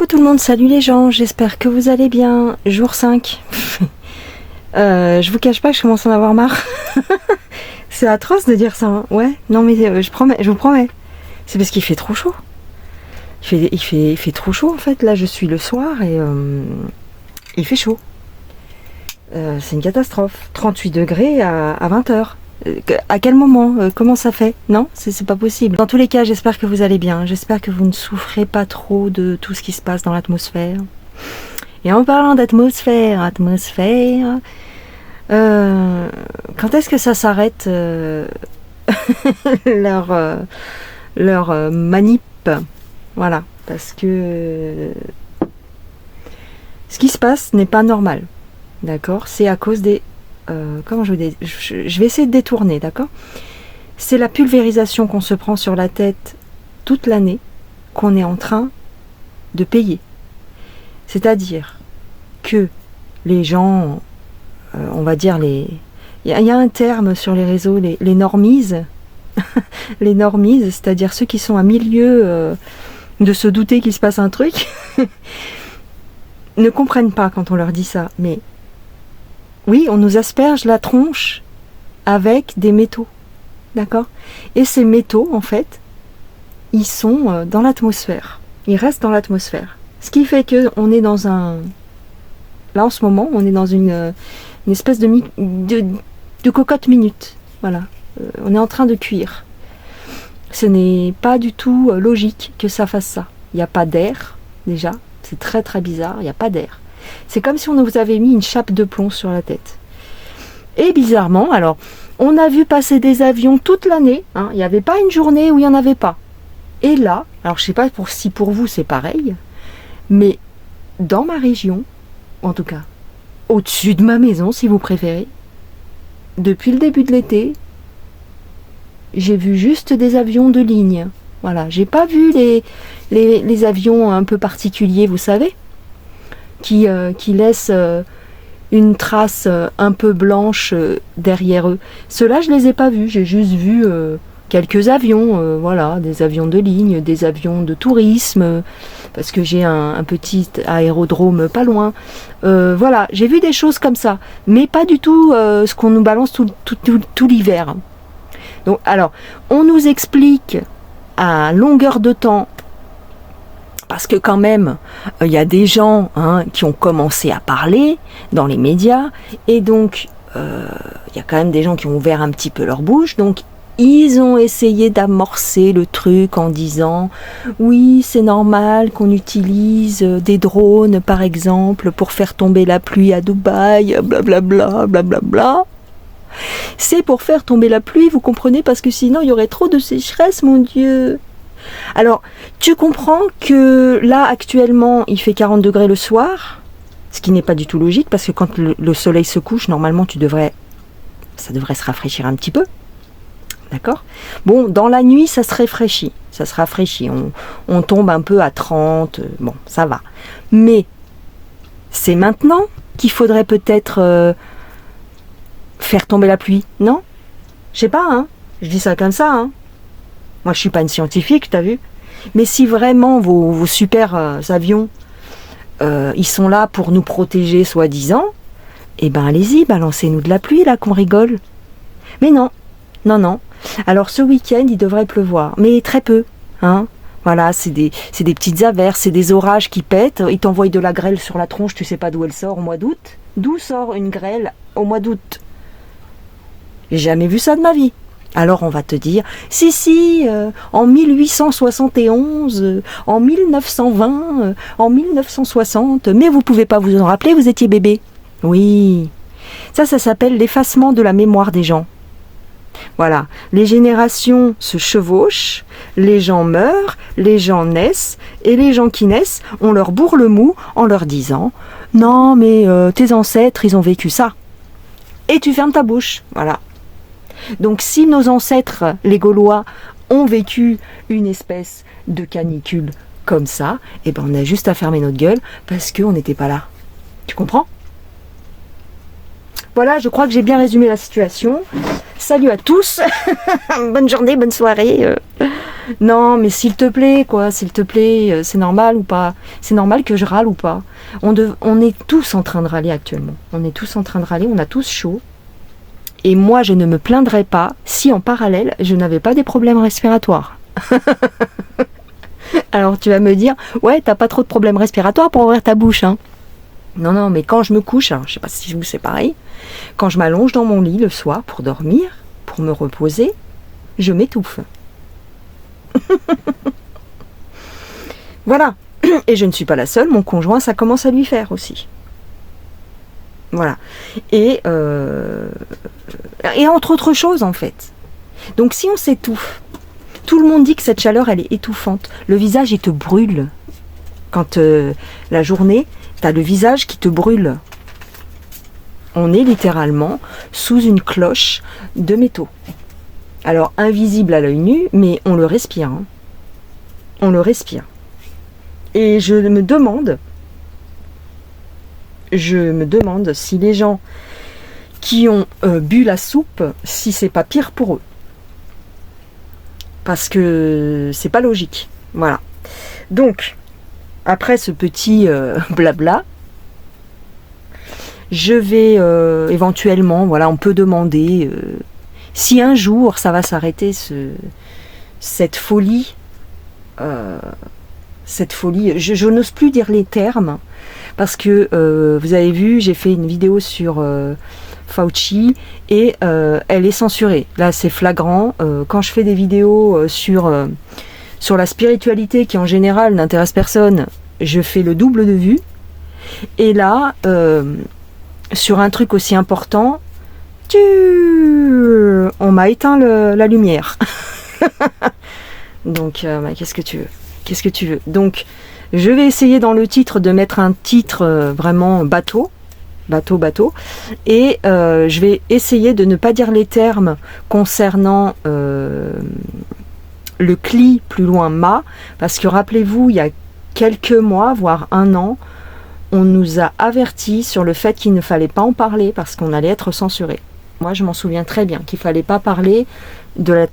Coucou tout le monde, salut les gens, j'espère que vous allez bien. Jour 5. Je vous cache pas que je commence à en avoir marre. C'est atroce de dire ça, hein. Ouais, non mais je vous promets. C'est parce qu'il fait trop chaud. Il fait trop chaud en fait. Là je suis le soir et il fait chaud. C'est une catastrophe. 38 degrés à 20h. À quel moment comment ça fait? Non, c'est pas possible. Dans tous les cas, j'espère que vous allez bien. J'espère que vous ne souffrez pas trop de tout ce qui se passe dans l'atmosphère. Et en parlant d'atmosphère, quand est-ce que ça s'arrête leur manip? Voilà, parce que ce qui se passe n'est pas normal. D'accord? C'est à cause des... je vais essayer de détourner, d'accord? C'est la pulvérisation qu'on se prend sur la tête toute l'année qu'on est en train de payer. C'est-à-dire que les gens, on va dire il y a un terme sur les réseaux, les normises, les normises, c'est-à-dire ceux qui sont à milieu de se douter qu'il se passe un truc, ne comprennent pas quand on leur dit ça, mais oui, on nous asperge la tronche avec des métaux, d'accord? Et ces métaux, en fait, ils sont dans l'atmosphère. Ils restent dans l'atmosphère. Ce qui fait que on est dans un... Là, en ce moment, on est dans une espèce de cocotte minute. Voilà. On est en train de cuire. Ce n'est pas du tout logique que ça fasse ça. Il n'y a pas d'air, déjà. C'est très très bizarre. Il n'y a pas d'air. C'est comme si on vous avait mis une chape de plomb sur la tête. Et bizarrement, alors, on a vu passer des avions toute l'année. Hein, il n'y avait pas une journée où il n'y en avait pas. Et là, alors je ne sais pas si pour vous c'est pareil, mais dans ma région, en tout cas, au-dessus de ma maison si vous préférez, depuis le début de l'été, j'ai vu juste des avions de ligne. Voilà, j'ai pas vu les avions un peu particuliers, vous savez, qui laissent une trace un peu blanche derrière eux. Ceux-là, je les ai pas vus. J'ai juste vu quelques avions, voilà, des avions de ligne, des avions de tourisme, parce que j'ai un petit aérodrome pas loin. Voilà, j'ai vu des choses comme ça, mais pas du tout ce qu'on nous balance tout l'hiver. Donc, alors, on nous explique à longueur de temps, parce que quand même, il y a des gens qui ont commencé à parler dans les médias, et donc il y a quand même des gens qui ont ouvert un petit peu leur bouche, donc ils ont essayé d'amorcer le truc en disant oui, c'est normal qu'on utilise des drones par exemple pour faire tomber la pluie à Dubaï, blablabla, blablabla. C'est pour faire tomber la pluie, vous comprenez, parce que sinon il y aurait trop de sécheresse, mon Dieu. Alors, tu comprends que là, actuellement, il fait 40 degrés le soir, ce qui n'est pas du tout logique, parce que quand le soleil se couche, normalement, ça devrait se rafraîchir un petit peu. D'accord? Bon, dans la nuit, ça se rafraîchit. On tombe un peu à 30, bon, ça va. Mais, c'est maintenant qu'il faudrait peut-être faire tomber la pluie, non? Je sais pas, hein? Je dis ça comme ça, hein? Moi, je suis pas une scientifique, t'as vu? Mais si vraiment vos super avions, ils sont là pour nous protéger, soi-disant, eh ben allez-y, balancez-nous de la pluie, là, qu'on rigole. Mais non. Alors, ce week-end, il devrait pleuvoir, mais très peu, hein? Voilà, c'est des petites averses, c'est des orages qui pètent, ils t'envoient de la grêle sur la tronche, tu sais pas d'où elle sort au mois d'août. D'où sort une grêle au mois d'août? J'ai jamais vu ça de ma vie. Alors on va te dire, si, en 1871, en 1920, en 1960, mais vous pouvez pas vous en rappeler, vous étiez bébé. Oui, ça s'appelle l'effacement de la mémoire des gens. Voilà, les générations se chevauchent, les gens meurent, les gens naissent, et les gens qui naissent, on leur bourre le mou en leur disant « Non, mais tes ancêtres, ils ont vécu ça. » Et tu fermes ta bouche, voilà. Donc si nos ancêtres, les Gaulois, ont vécu une espèce de canicule comme ça, eh ben on a juste à fermer notre gueule parce qu'on n'était pas là. Tu comprends? Voilà, je crois que j'ai bien résumé la situation. Salut à tous, bonne journée, bonne soirée. Non, mais s'il te plaît, quoi, s'il te plaît, c'est normal ou pas? C'est normal que je râle ou pas? On est tous en train de râler actuellement. On est tous en train de râler, on a tous chaud. Et moi, je ne me plaindrais pas si en parallèle, je n'avais pas des problèmes respiratoires. Alors tu vas me dire, ouais, t'as pas trop de problèmes respiratoires pour ouvrir ta bouche, hein. Non, non, mais quand je me couche, alors, je sais pas si vous c'est pareil, quand je m'allonge dans mon lit le soir pour dormir, pour me reposer, je m'étouffe. Voilà. Et je ne suis pas la seule, mon conjoint, ça commence à lui faire aussi. Voilà. Et entre autres choses, en fait. Donc si on s'étouffe, tout le monde dit que cette chaleur, elle est étouffante. Le visage, il te brûle. Quand la journée, tu as le visage qui te brûle. On est littéralement sous une cloche de métaux. Alors, invisible à l'œil nu, mais on le respire. Hein. On le respire. Et je me demande si les gens qui ont bu la soupe, si c'est pas pire pour eux. Parce que c'est pas logique. Voilà. Donc, après ce petit blabla, je vais éventuellement, voilà, on peut demander si un jour ça va s'arrêter cette folie. Je n'ose plus dire les termes parce que vous avez vu, j'ai fait une vidéo sur Fauci et elle est censurée. Là, c'est flagrant. Quand je fais des vidéos sur la spiritualité qui en général n'intéresse personne, je fais le double de vues. Et là, sur un truc aussi important, on m'a éteint la lumière. Donc, qu'est-ce que tu veux? Qu'est-ce que tu veux? Donc, je vais essayer dans le titre de mettre un titre vraiment bateau. Et je vais essayer de ne pas dire les termes concernant le CLI, plus loin ma, parce que rappelez-vous, il y a quelques mois, voire un an, on nous a avertis sur le fait qu'il ne fallait pas en parler parce qu'on allait être censuré. Moi, je m'en souviens très bien qu'il ne fallait pas parler de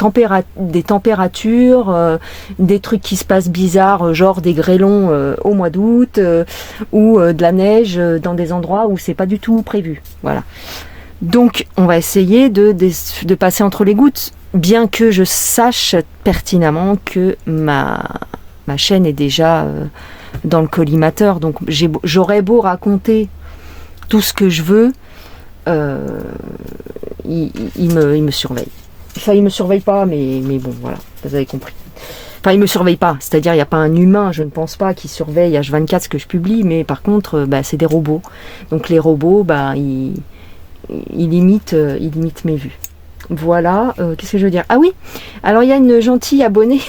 des températures, des trucs qui se passent bizarres, genre des grêlons au mois d'août, ou de la neige dans des endroits où c'est pas du tout prévu. Voilà. Donc, on va essayer de passer entre les gouttes, bien que je sache pertinemment que ma chaîne est déjà dans le collimateur. Donc, j'aurais beau raconter tout ce que je veux, il me surveille. Enfin, il me surveille pas, mais bon, voilà, vous avez compris. Enfin, il me surveille pas, c'est-à-dire il n'y a pas un humain, je ne pense pas, qui surveille H24 ce que je publie, mais par contre, c'est des robots. Donc les robots, ils imitent mes vues. Voilà, qu'est-ce que je veux dire? Ah oui, alors il y a une gentille abonnée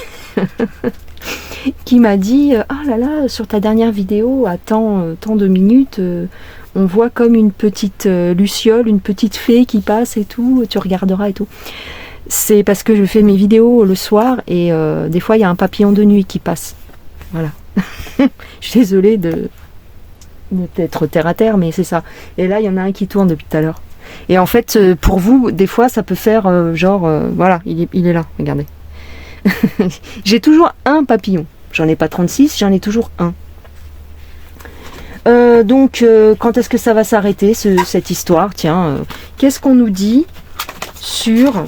qui m'a dit « Ah là là, sur ta dernière vidéo, à tant de minutes, on voit comme une petite luciole, une petite fée qui passe et tout, tu regarderas et tout. » C'est parce que je fais mes vidéos le soir et des fois il y a un papillon de nuit qui passe. Voilà. Je suis désolée d'être terre à terre, mais c'est ça. Et là, il y en a un qui tourne depuis tout à l'heure. Et en fait, pour vous, des fois, ça peut faire voilà, il est là, regardez. J'ai toujours un papillon. J'en ai pas 36, j'en ai toujours un. Donc, quand est-ce que ça va s'arrêter, cette histoire? Tiens, qu'est-ce qu'on nous dit sur...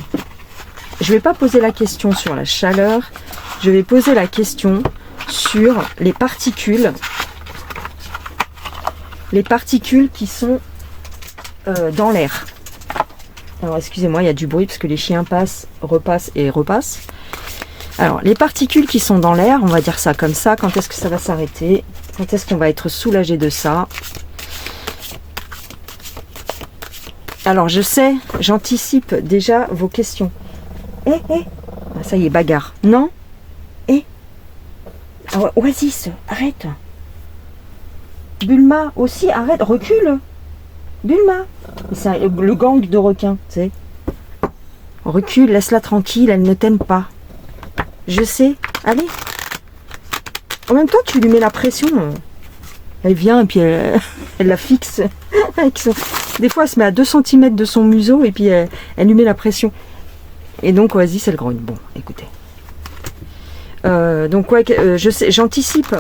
Je vais pas poser la question sur la chaleur, je vais poser la question sur les particules. Les particules qui sont dans l'air. Alors, excusez-moi, il y a du bruit parce que les chiens passent, repassent et repassent. Alors, les particules qui sont dans l'air, on va dire ça comme ça, quand est-ce que ça va s'arrêter? Quand est-ce qu'on va être soulagé de ça? Alors, je sais, j'anticipe déjà vos questions. Ah, ça y est, bagarre. Non? Ah, Oasis, arrête. Bulma aussi, arrête, recule. Bulma. C'est le gang de requins, tu sais. Recule, laisse-la tranquille, elle ne t'aime pas. Je sais, allez. En même temps, tu lui mets la pression. Elle vient et puis elle la fixe. Des fois, elle se met à 2 cm de son museau et puis elle lui met la pression. Et donc, Oasis, elle grogne. Bon, écoutez. Donc ouais, je sais, j'anticipe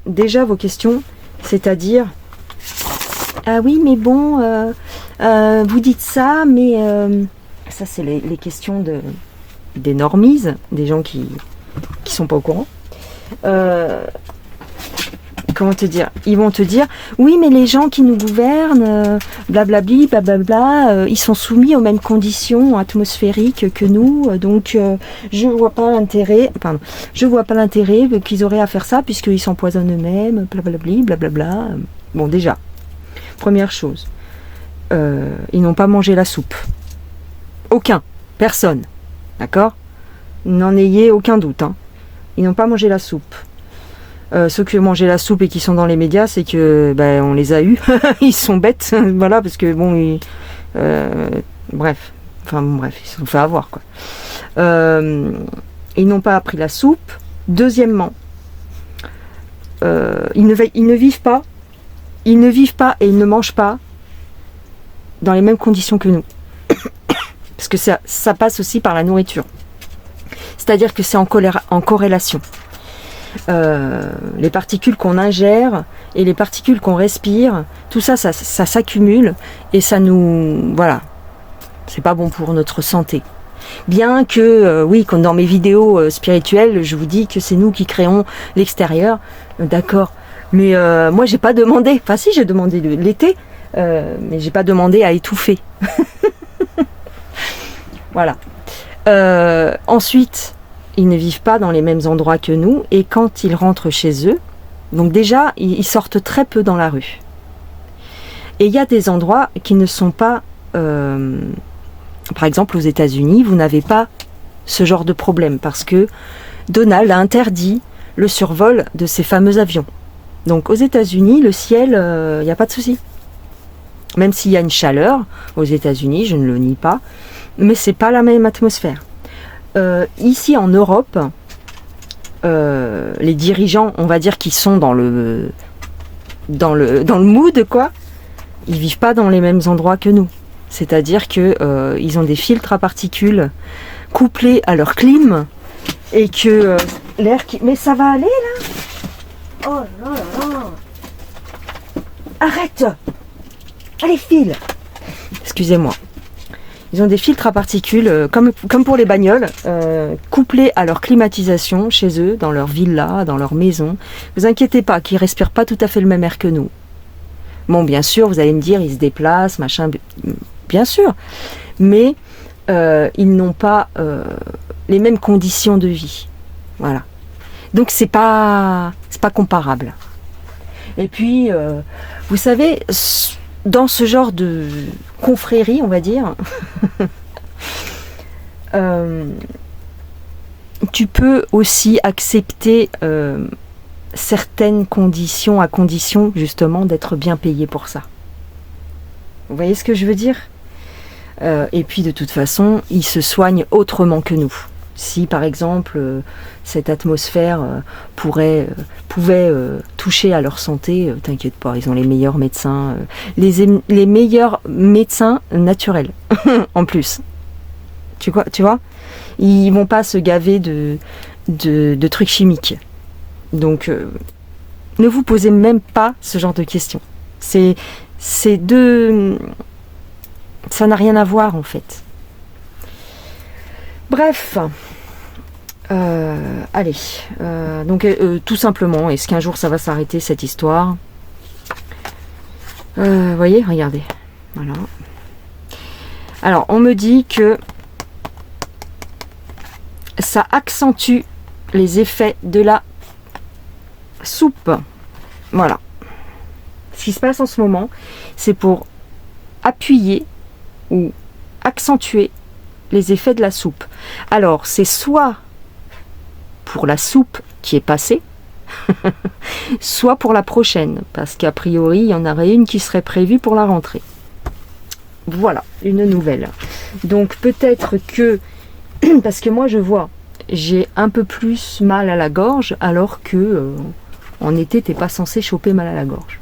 déjà vos questions, c'est-à-dire ah oui mais bon vous dites ça mais ça c'est les questions des normies, des gens qui sont pas au courant. Comment te dire, ils vont te dire oui mais les gens qui nous gouvernent blablabli blablabla ils sont soumis aux mêmes conditions atmosphériques que nous donc je vois pas l'intérêt qu'ils auraient à faire ça puisqu'ils s'empoisonnent eux-mêmes blablabli blablabla. Bon déjà première chose ils n'ont pas mangé la soupe, personne, d'accord, n'en ayez aucun doute hein. Ils n'ont pas mangé la soupe. Ceux qui ont mangé la soupe et qui sont dans les médias, c'est que on les a eus. Ils sont bêtes, voilà, parce que bon, bref, ils se sont fait avoir quoi. Ils n'ont pas appris la soupe. Deuxièmement, ils ne vivent pas et ils ne mangent pas dans les mêmes conditions que nous, parce que ça passe aussi par la nourriture. C'est-à-dire que c'est en corrélation. Les particules qu'on ingère et les particules qu'on respire, tout ça s'accumule et ça nous... Voilà. C'est pas bon pour notre santé. Bien que, oui, comme dans mes vidéos spirituelles, je vous dis que c'est nous qui créons l'extérieur. D'accord. Mais moi, j'ai pas demandé... Enfin si, j'ai demandé l'été, mais j'ai pas demandé à étouffer. Voilà. Ensuite... Ils ne vivent pas dans les mêmes endroits que nous et quand ils rentrent chez eux, donc déjà, ils sortent très peu dans la rue. Et il y a des endroits qui ne sont pas... par exemple, aux États-Unis, vous n'avez pas ce genre de problème parce que Donald a interdit le survol de ces fameux avions. Donc aux États-Unis, le ciel, il n'y a pas de souci. Même s'il y a une chaleur aux États-Unis, je ne le nie pas, mais c'est pas la même atmosphère. Ici en Europe, les dirigeants, on va dire, qui sont dans le mood, quoi, ils vivent pas dans les mêmes endroits que nous. C'est-à-dire que ils ont des filtres à particules couplés à leur clim et que l'air qui... Mais ça va aller là? Oh là là! Arrête! Allez, file! Excusez-moi. Ils ont des filtres à particules, comme pour les bagnoles, couplés à leur climatisation chez eux, dans leur villa, dans leur maison. Vous inquiétez pas, qu'ils respirent pas tout à fait le même air que nous. Bon, bien sûr, vous allez me dire, ils se déplacent, machin, bien sûr. Mais ils n'ont pas les mêmes conditions de vie. Voilà. Donc c'est pas comparable. Et puis, vous savez... Dans ce genre de confrérie, on va dire, tu peux aussi accepter certaines conditions à condition justement d'être bien payé pour ça. Vous voyez ce que je veux dire? Et puis de toute façon, ils se soignent autrement que nous. Si par exemple cette atmosphère pouvait toucher à leur santé, t'inquiète pas, ils ont les meilleurs médecins, les meilleurs médecins naturels en plus. Tu vois, ils vont pas se gaver de trucs chimiques. Donc ne vous posez même pas ce genre de questions. Ça n'a rien à voir en fait. Bref, allez, donc tout simplement, est-ce qu'un jour ça va s'arrêter cette histoire? Voyez, regardez, voilà. Alors, on me dit que ça accentue les effets de la soupe. Voilà. Ce qui se passe en ce moment, c'est pour appuyer ou accentuer les effets de la soupe. Alors, c'est soit pour la soupe qui est passée, soit pour la prochaine, parce qu'a priori, il y en aurait une qui serait prévue pour la rentrée. Voilà, une nouvelle. Donc, peut-être que, parce que moi, je vois, j'ai un peu plus mal à la gorge, alors que, en été, t'es pas censé choper mal à la gorge.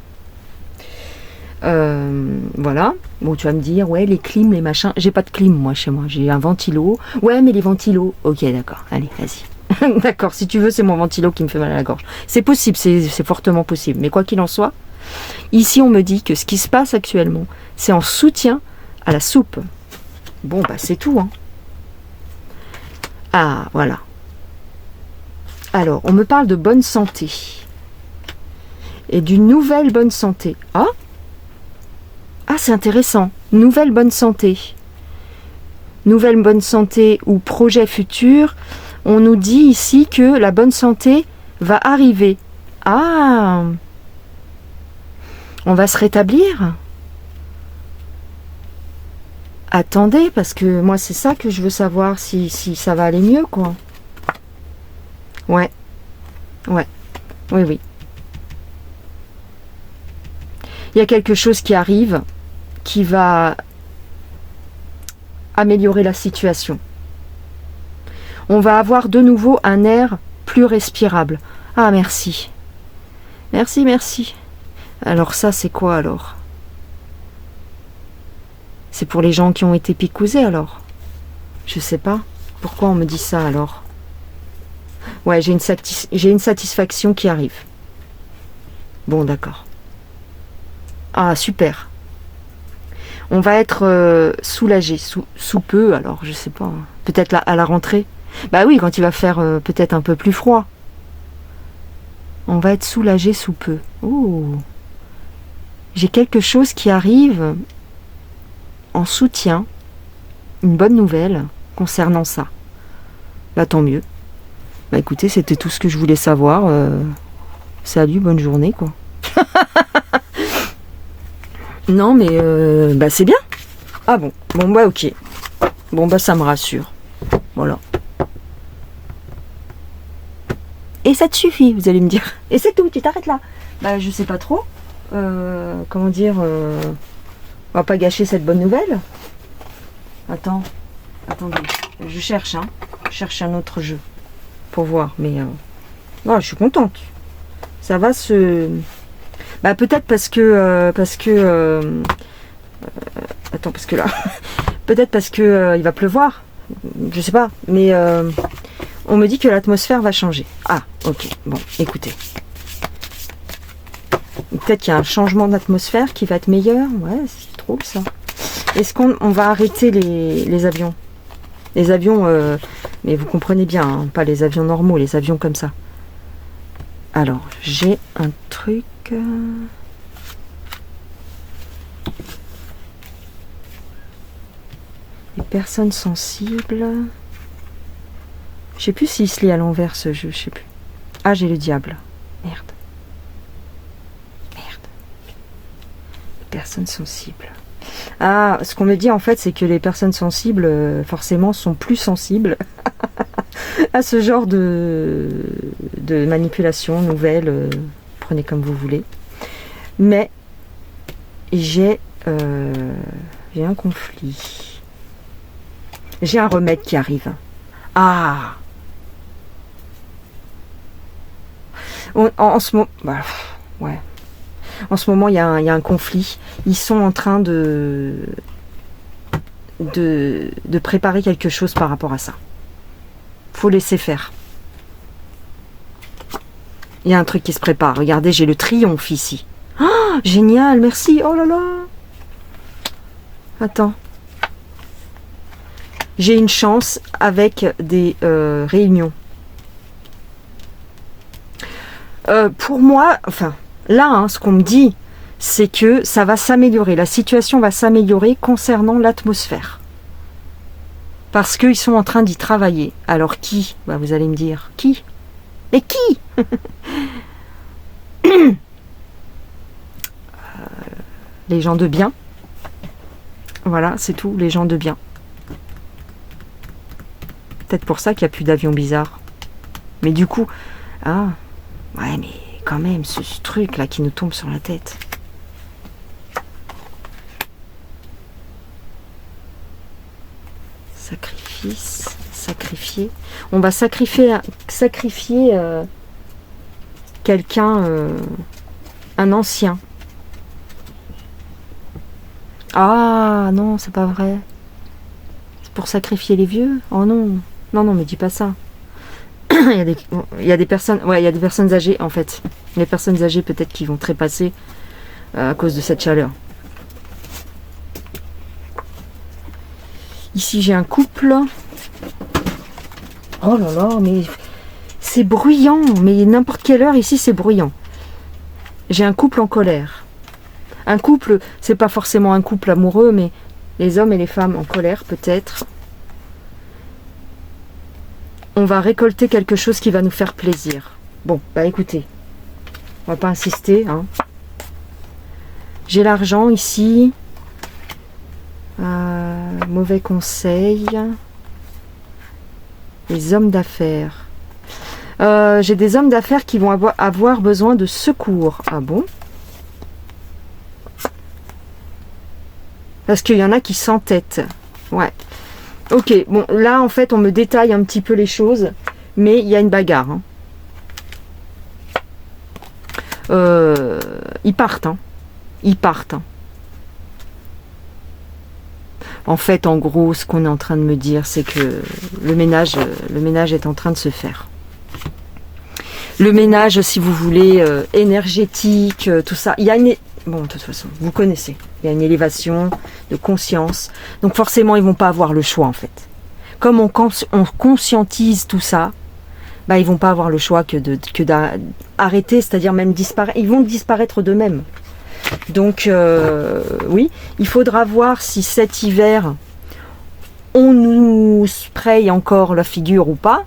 Voilà. Bon, tu vas me dire, ouais, les clims, les machins. J'ai pas de clim, moi, chez moi. J'ai un ventilo. Ouais, mais les ventilos. Ok, d'accord. Allez, vas-y. D'accord, si tu veux, c'est mon ventilo qui me fait mal à la gorge. C'est possible, c'est fortement possible. Mais quoi qu'il en soit, ici on me dit que ce qui se passe actuellement, c'est en soutien à la soupe. Bon, bah c'est tout, hein. Ah, voilà. Alors, on me parle de bonne santé. Et d'une nouvelle bonne santé. Ah, c'est intéressant. Nouvelle bonne santé. Nouvelle bonne santé ou projet futur. On nous dit ici que la bonne santé va arriver. Ah, on va se rétablir. Attendez, parce que moi c'est ça que je veux savoir, si ça va aller mieux, quoi. Ouais. Oui. Il y a quelque chose qui arrive qui va améliorer la situation. On va avoir de nouveau un air plus respirable. Ah, merci. Merci. Alors ça, c'est quoi alors? C'est pour les gens qui ont été picousés alors? Je sais pas. Pourquoi on me dit ça alors? Ouais, j'ai une satisfaction qui arrive. Bon, d'accord. Ah, super. On va être soulagé sous peu, alors je sais pas. Peut-être à la rentrée. Bah oui, quand il va faire peut-être un peu plus froid. On va être soulagé sous peu. Ouh. J'ai quelque chose qui arrive en soutien. Une bonne nouvelle concernant ça. Bah tant mieux. Bah écoutez, c'était tout ce que je voulais savoir. Salut, bonne journée, quoi. Non, mais bah c'est bien. Ah bon. Bon, bah ok. Bon, bah ça me rassure. Voilà. Et ça te suffit, vous allez me dire. Et c'est tout, tu t'arrêtes là. Bah je sais pas trop. Comment dire, on va pas gâcher cette bonne nouvelle. Attendez. Je cherche, hein. Je cherche un autre jeu. Pour voir, mais je suis contente. Ça va se... Bah peut-être parce que attends, parce que là peut-être parce que il va pleuvoir, je sais pas, mais on me dit que l'atmosphère va changer. Ah, ok, bon, écoutez, peut-être qu'il y a un changement d'atmosphère qui va être meilleur. Ouais, c'est trop ça. Est-ce qu'on va arrêter les avions? Les avions, mais vous comprenez bien, hein, pas les avions normaux, les avions comme ça. Alors, j'ai un truc... Les personnes sensibles... Je sais plus s'il se lit à l'envers ce jeu, je sais plus. Ah, j'ai le diable. Merde. Les personnes sensibles. Ah, ce qu'on me dit en fait, c'est que les personnes sensibles, forcément, sont plus sensibles à ce genre de manipulation nouvelle, prenez comme vous voulez. Mais j'ai un conflit. J'ai un remède qui arrive. Ah, en ce moment, bah, ouais. En ce moment, il y a un conflit. Ils sont en train de préparer quelque chose par rapport à ça. Faut laisser faire. Il y a un truc qui se prépare. Regardez, j'ai le triomphe ici. Oh, génial, merci. Oh là là. Attends. J'ai une chance avec des réunions. Pour moi, enfin, là, hein, ce qu'on me dit, c'est que ça va s'améliorer. La situation va s'améliorer concernant l'atmosphère. Parce qu'ils sont en train d'y travailler. Alors qui? Bah, vous allez me dire, qui? Et qui? Les gens de bien. Voilà, c'est tout, les gens de bien. Peut-être pour ça qu'il n'y a plus d'avions bizarres. Mais du coup, ah, ouais, mais quand même, ce truc là qui nous tombe sur la tête. Sacrifice, sacrifier. On va sacrifier quelqu'un, un ancien. Ah non, c'est pas vrai. C'est pour sacrifier les vieux? Oh non, non, mais dis pas ça. il y a des personnes, ouais, il y a des personnes âgées en fait. Les personnes âgées peut-être qui vont trépasser à cause de cette chaleur. Ici j'ai un couple. Oh là là, mais c'est bruyant, mais n'importe quelle heure ici c'est bruyant. J'ai un couple en colère. Un couple, c'est pas forcément un couple amoureux, mais les hommes et les femmes en colère peut-être. On va récolter quelque chose qui va nous faire plaisir. Bon, bah écoutez, on va pas insister, hein. J'ai l'argent ici. Mauvais conseil. Les hommes d'affaires. J'ai des hommes d'affaires qui vont avoir besoin de secours. Ah bon? Parce qu'il y en a qui s'entêtent. Ouais. Ok, bon, là, en fait, on me détaille un petit peu les choses, mais il y a une bagarre. Hein. Ils partent, hein. Ils partent. Hein. En fait, en gros, ce qu'on est en train de me dire, c'est que le ménage est en train de se faire. Le ménage, si vous voulez, énergétique, tout ça. Il y a une... Bon, de toute façon, vous connaissez. Il y a une élévation de conscience. Donc forcément, ils vont pas avoir le choix, en fait. Comme on conscientise tout ça, bah, ils vont pas avoir le choix que d'arrêter, c'est-à-dire même disparaître. Ils vont disparaître d'eux-mêmes. Donc, oui, il faudra voir si cet hiver, on nous spraye encore la figure ou pas.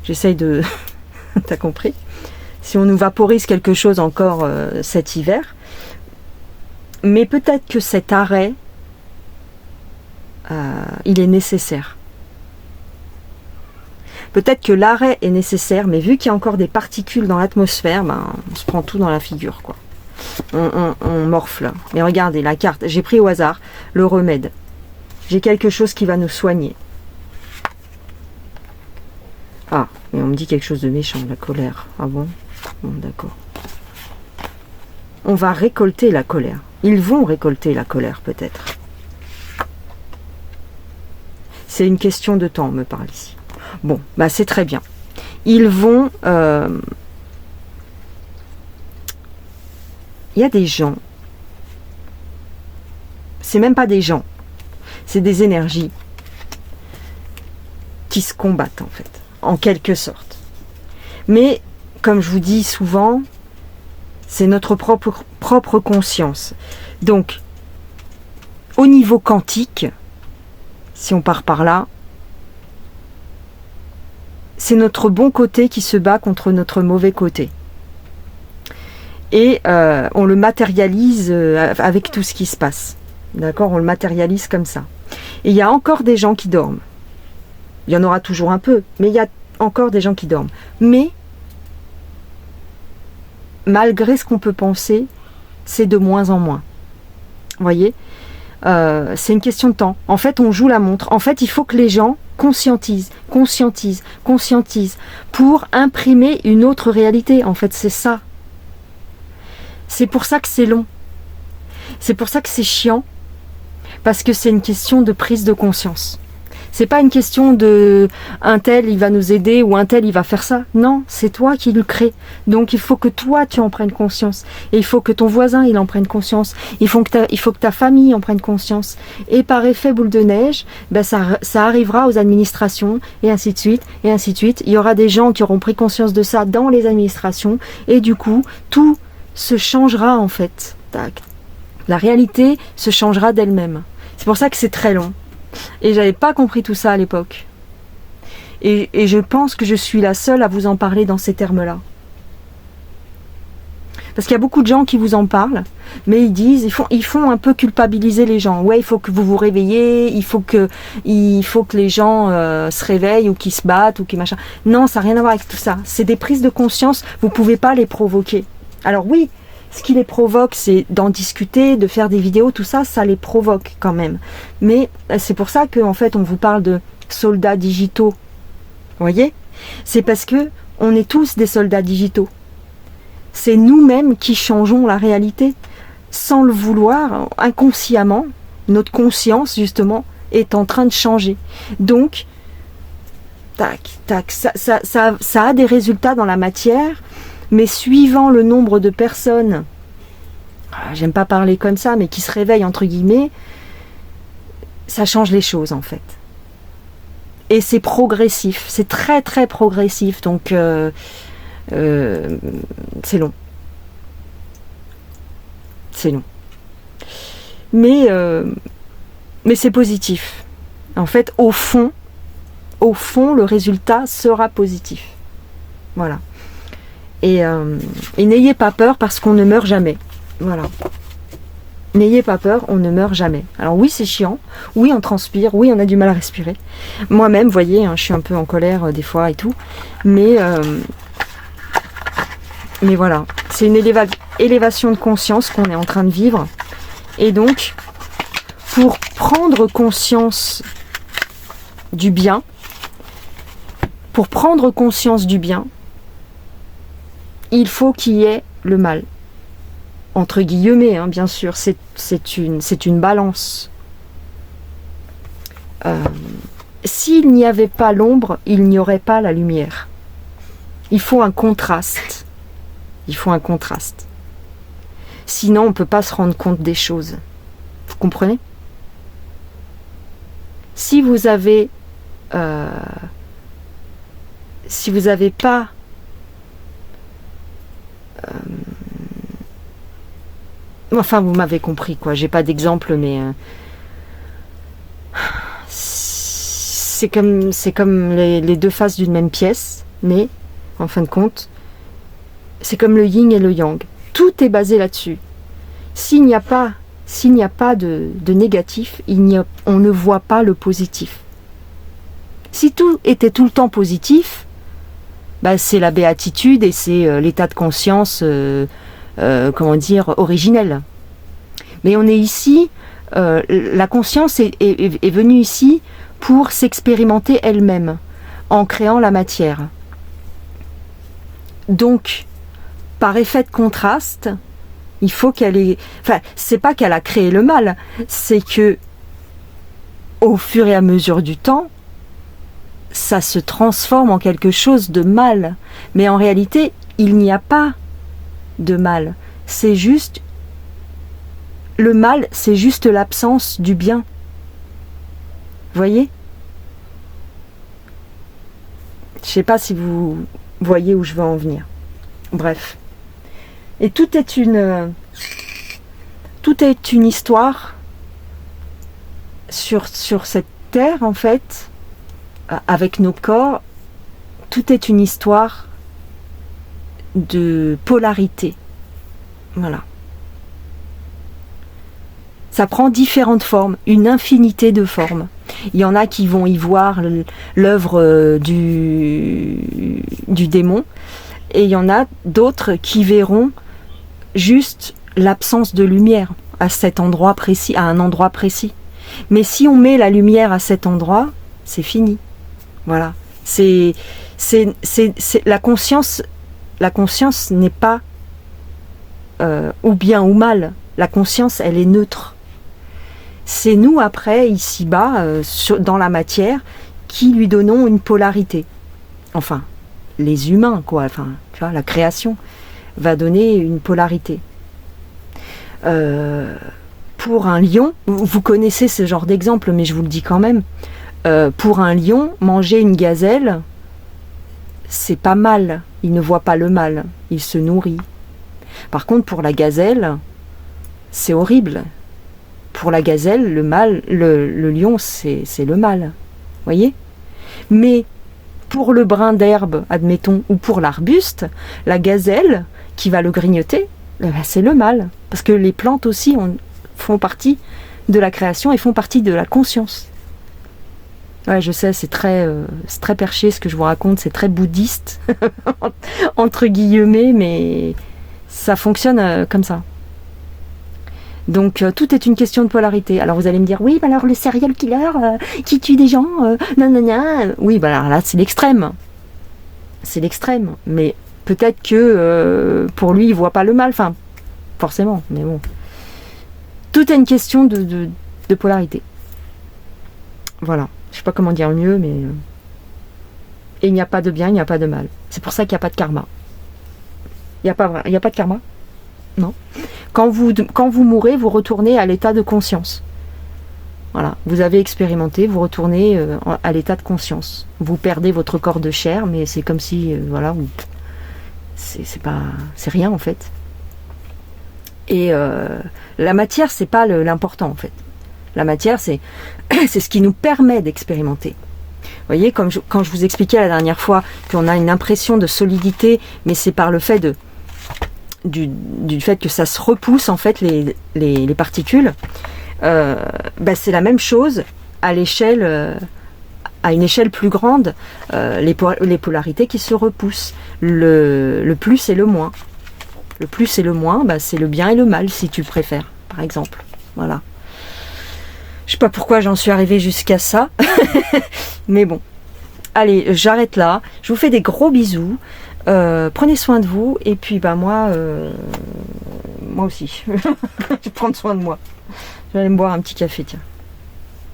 J'essaye de... T'as compris? Si on nous vaporise quelque chose encore cet hiver. Mais peut-être que cet arrêt, il est nécessaire. Peut-être que l'arrêt est nécessaire, mais vu qu'il y a encore des particules dans l'atmosphère, ben, on se prend tout dans la figure, quoi. On morfle. Mais regardez, la carte, j'ai pris au hasard le remède. J'ai quelque chose qui va nous soigner. Ah, mais on me dit quelque chose de méchant, la colère. Ah bon? Bon, d'accord. On va récolter la colère. Ils vont récolter la colère, peut-être. C'est une question de temps, on me parle ici. Bon, bah c'est très bien. Ils vont... Il y a des gens... C'est même pas des gens. C'est des énergies qui se combattent, en fait. En quelque sorte. Mais, comme je vous dis souvent... C'est notre propre conscience. Donc, au niveau quantique, si on part par là, c'est notre bon côté qui se bat contre notre mauvais côté. Et on le matérialise avec tout ce qui se passe. D'accord? On le matérialise comme ça. Et il y a encore des gens qui dorment. Il y en aura toujours un peu, mais il y a encore des gens qui dorment. Mais malgré ce qu'on peut penser, c'est de moins en moins. Vous voyez, c'est une question de temps. En fait, on joue la montre. En fait, il faut que les gens conscientisent pour imprimer une autre réalité. En fait, c'est ça. C'est pour ça que c'est long. C'est pour ça que c'est chiant. Parce que c'est une question de prise de conscience. C'est pas une question de un tel il va nous aider ou un tel il va faire ça. Non, c'est toi qui le crée. Donc il faut que toi tu en prennes conscience. Et il faut que ton voisin il en prenne conscience. Il faut que ta famille en prenne conscience. Et par effet boule de neige, ben ça arrivera aux administrations et ainsi de suite et ainsi de suite. Il y aura des gens qui auront pris conscience de ça dans les administrations et du coup tout se changera en fait. Tac. La réalité se changera d'elle-même. C'est pour ça que c'est très long. Et j'avais pas compris tout ça à l'époque. Et je pense que je suis la seule à vous en parler dans ces termes-là. Parce qu'il y a beaucoup de gens qui vous en parlent, mais ils font un peu culpabiliser les gens. Ouais, il faut que vous vous réveillez, il faut que les gens se réveillent ou qu'ils se battent ou qu'ils machin. Non, ça n'a rien à voir avec tout ça. C'est des prises de conscience, vous pouvez pas les provoquer. Alors oui, ce qui les provoque, c'est d'en discuter, de faire des vidéos, tout ça, ça les provoque quand même. Mais c'est pour ça qu'en fait, on vous parle de soldats digitaux. Vous voyez? C'est parce que on est tous des soldats digitaux. C'est nous-mêmes qui changeons la réalité. Sans le vouloir, inconsciemment, notre conscience, justement, est en train de changer. Donc, tac, tac. Ça a des résultats dans la matière, mais suivant le nombre de personnes, j'aime pas parler comme ça, mais qui se réveillent entre guillemets, ça change les choses en fait. Et c'est progressif, c'est très très progressif, donc c'est long. C'est long. Mais c'est positif. En fait, au fond, le résultat sera positif. Voilà. Et n'ayez pas peur parce qu'on ne meurt jamais. Voilà. N'ayez pas peur, on ne meurt jamais. Alors oui, c'est chiant. Oui, on transpire. Oui, on a du mal à respirer. Moi-même, vous voyez, je suis un peu en colère des fois et tout. Mais voilà. C'est une élévation de conscience qu'on est en train de vivre. Et donc, pour prendre conscience du bien, il faut qu'il y ait le mal. Entre guillemets, bien sûr, c'est une balance. S'il n'y avait pas l'ombre, il n'y aurait pas la lumière. Il faut un contraste. Sinon, on ne peut pas se rendre compte des choses. Vous comprenez ? Si vous avez pas enfin, vous m'avez compris, quoi. J'ai pas d'exemple, mais c'est comme les deux faces d'une même pièce, mais en fin de compte, c'est comme le yin et le yang. Tout est basé là-dessus. S'il n'y a pas de négatif, on ne voit pas le positif. Si tout était tout le temps positif, c'est la béatitude et c'est l'état de conscience, originel. Mais on est ici, la conscience est venue ici pour s'expérimenter elle-même, en créant la matière. Donc, par effet de contraste, il faut qu'elle ait... Enfin, c'est pas qu'elle a créé le mal, c'est que, au fur et à mesure du temps, ça se transforme en quelque chose de mal. Mais en réalité, il n'y a pas de mal. C'est juste... Le mal, c'est juste l'absence du bien. Vous voyez ? Je sais pas si vous voyez où je veux en venir. Bref. Et tout est une histoire sur cette terre, en fait, avec nos corps. Tout est une histoire de polarité. Voilà. Ça prend différentes formes, une infinité de formes. Il y en a qui vont y voir l'œuvre du démon, et il y en a d'autres qui verront juste l'absence de lumière à cet endroit précis, à un endroit précis. Mais si on met la lumière à cet endroit, c'est fini. Voilà. C'est la conscience. La conscience n'est pas ou bien ou mal. La conscience, elle est neutre. C'est nous, après, ici-bas, dans la matière, qui lui donnons une polarité. Enfin, les humains, quoi. Enfin, tu vois, la création va donner une polarité. Pour un lion, vous connaissez ce genre d'exemple, mais je vous le dis quand même. Pour un lion, manger une gazelle, c'est pas mal. Il ne voit pas le mal. Il se nourrit. Par contre, pour la gazelle, c'est horrible. Pour la gazelle, le mal, le lion, c'est le mal. Voyez ? Mais pour le brin d'herbe, admettons, ou pour l'arbuste, la gazelle qui va le grignoter, c'est le mal. Parce que les plantes aussi font partie de la création et font partie de la conscience. Ouais, je sais, c'est très perché ce que je vous raconte, c'est très bouddhiste, entre guillemets, mais ça fonctionne comme ça. Donc tout est une question de polarité. Alors vous allez me dire, oui, bah alors le serial killer qui tue des gens, nanana. Oui, bah alors là c'est l'extrême. C'est l'extrême. Mais peut-être que pour lui il voit pas le mal, enfin, forcément, mais bon. Tout est une question de polarité. Voilà. Je sais pas comment dire mieux, mais Et il n'y a pas de bien, il n'y a pas de mal. C'est pour ça qu'il n'y a pas de karma. Il n'y a pas de karma? Non. Quand vous mourrez, vous retournez à l'état de conscience. Voilà, vous avez expérimenté, vous retournez à l'état de conscience. Vous perdez votre corps de chair, mais c'est comme si, voilà, c'est rien en fait. Et la matière, c'est pas l'important en fait. La matière, c'est ce qui nous permet d'expérimenter. Vous voyez, quand je vous expliquais la dernière fois qu'on a une impression de solidité, mais c'est par le fait du fait que ça se repousse en fait les particules. C'est la même chose à l'échelle, à une échelle plus grande, les polarités qui se repoussent. Le plus et le moins. Le plus et le moins, c'est le bien et le mal, si tu préfères, par exemple. Voilà. Je sais pas pourquoi j'en suis arrivée jusqu'à ça, mais bon. Allez, j'arrête là. Je vous fais des gros bisous. Prenez soin de vous, et puis moi aussi. Je vais prendre soin de moi. Je vais aller me boire un petit café, tiens.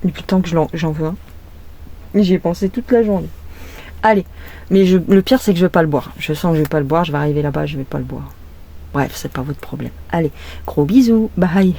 Depuis le temps que j'en veux un. J'y ai pensé toute la journée. Allez, mais le pire c'est que je vais pas le boire. Je sens que je vais pas le boire, je vais arriver là-bas, je vais pas le boire. Bref, c'est pas votre problème. Allez, gros bisous, bye.